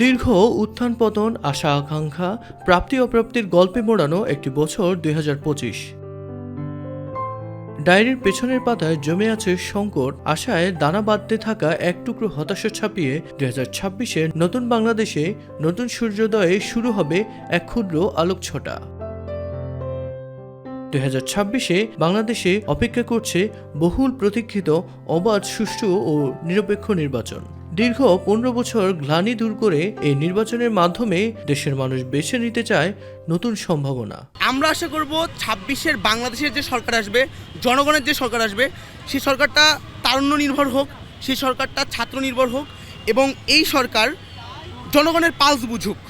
দীর্ঘ উত্থান পতন, আশা আকাঙ্ক্ষা, প্রাপ্তি অপ্রাপ্তির গল্পে মোড়ানো একটি বছর ২০২৫। ডায়েরির পেছনের পাতায় জমে আছে সংকট, আশায় দানা বাঁধতে থাকা এক টুকরো হতাশা ছাপিয়ে ২০২৬-এ নতুন বাংলাদেশে নতুন সূর্যোদয়ে শুরু হবে এক ক্ষুদ্র আলোকছটা। ২০২৬-এ বাংলাদেশে অপেক্ষা করছে বহুল প্রতীক্ষিত অবাধ, সুষ্ঠু ও নিরপেক্ষ নির্বাচন। দীর্ঘ ১৫ বছর গ্লানি দূর করে এই নির্বাচনের মাধ্যমে দেশের মানুষ বেছে নিতে চায় নতুন সম্ভাবনা। আমরা আশা করব ২৬-এর বাংলাদেশের যে সরকার আসবে, জনগণের যে সরকার আসবে, সেই সরকারটা তারুণ্য নির্ভর হোক, সেই সরকারটা ছাত্র নির্ভর হোক এবং এই সরকার জনগণের পালস বুঝুক।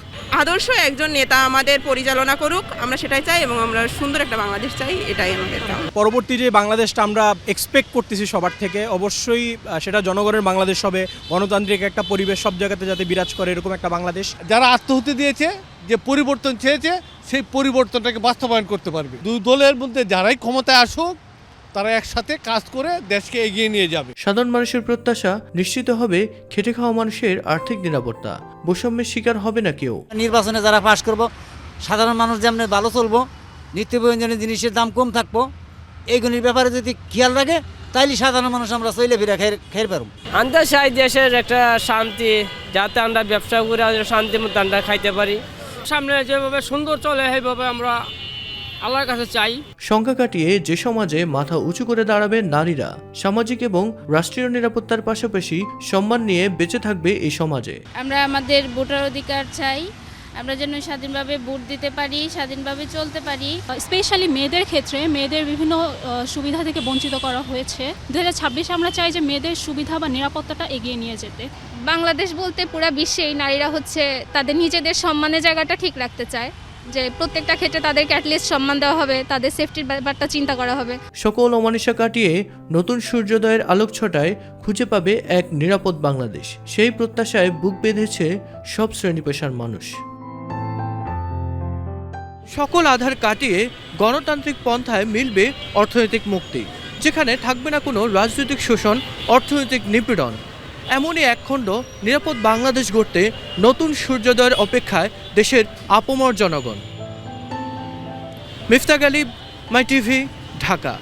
আদর্শ একজন নেতা আমাদের পরিচালনা করুক, আমরা সেটাই চাই এবং আমরা সুন্দর একটা বাংলাদেশ চাই, এটাই আমাদের কাজ। পরবর্তী যে বাংলাদেশটা আমরা এক্সপেক্ট করতেছি সবার থেকে, অবশ্যই সেটা জনগণের বাংলাদেশ হবে, গণতান্ত্রিক একটা পরিবেশ সব জায়গাতে যাতে বিরাজ করে এরকম একটা বাংলাদেশ। যারা আত্মহতি দিয়েছে, যে পরিবর্তন চেয়েছে, সেই পরিবর্তনটাকে বাস্তবায়ন করতে পারবে। দুই দলের মধ্যে যারাই ক্ষমতায় আসুক, তারা একসাথে কাজ করে দেশকে এগিয়ে নিয়ে যাবে। সাধারণ মানুষের প্রত্যাশা নিশ্চিত হবে খেটে খাওয়া মানুষের আর্থিক নিরাপত্তা, বৈষম্যের শিকার হবে না কেউ। নির্বাচনে যারা পাশ করব, সাধারণ মানুষ যেমন ভালো চলবো, নিত্য প্রয়োজনীয় জিনিসের দাম কম থাকবো, এইগুলির ব্যাপারে যদি খেয়াল রাখে তাইলে সাধারণ মানুষ আমরা চলে ফিরে খেয়ে পারব। আমরা চাই দেশের একটা শান্তি, যাতে আমরা ব্যবসা করে শান্তির মধ্যে আমরা খাইতে পারি। সামনে যেভাবে সুন্দর চলে সেইভাবে আমরা আল্লাহর কাছে চাই। সংখ্যা কাটিয়ে যে সমাজে মাথা উঁচু করে দাঁড়াবে নারীরা, সামাজিক এবং রাষ্ট্রীয় নিরাপত্তার পাশাপাশি সম্মান নিয়ে বেঁচে থাকবে এই সমাজে। আমরা আমাদের ভোটার অধিকার চাই, আমরা যেন স্বাধীনভাবে ভোট দিতে পারি, স্বাধীনভাবে চলতে পারি। স্পেশালি মেয়েদের ক্ষেত্রে মেয়েদের বিভিন্ন সুবিধা থেকে বঞ্চিত করা হয়েছে। ২০২৬ আমরা চাই যে মেয়েদের সুবিধা বা নিরাপত্তাটা এগিয়ে নিয়ে যেতে। বাংলাদেশ বলতে পুরা বিশ্বেই নারীরা তাদের নিজেদের সম্মানের জায়গাটা ঠিক রাখতে চায়, যে প্রত্যেকটা ক্ষেত্রে তাদেরকে অ্যাটলিস্ট সম্মান দেওয়া হবে, তাদের সেফটির ব্যাপারটা চিন্তা করা হবে। সকল অমানিসা কাটিয়ে নতুন সূর্যোদয়ের আলোকছটায় খুঁজে পাবে এক নিরাপদ বাংলাদেশ। সেই প্রত্যাশায় বুক বেঁধেছে সব শ্রেণী পেশার মানুষ। সকল আধার কাটিয়ে গণতান্ত্রিক পন্থায় মিলবে অর্থনৈতিক মুক্তি, যেখানে থাকবে না কোনো রাজনৈতিক শোষণ, অর্থনৈতিক নিপীড়ন। এমনই একখণ্ড নিরাপদ বাংলাদেশ গড়তে নতুন সূর্যোদয়ের অপেক্ষায় দেশের আপামর জনগণ। মিফতাক আলী, মাই টিভি, ঢাকা।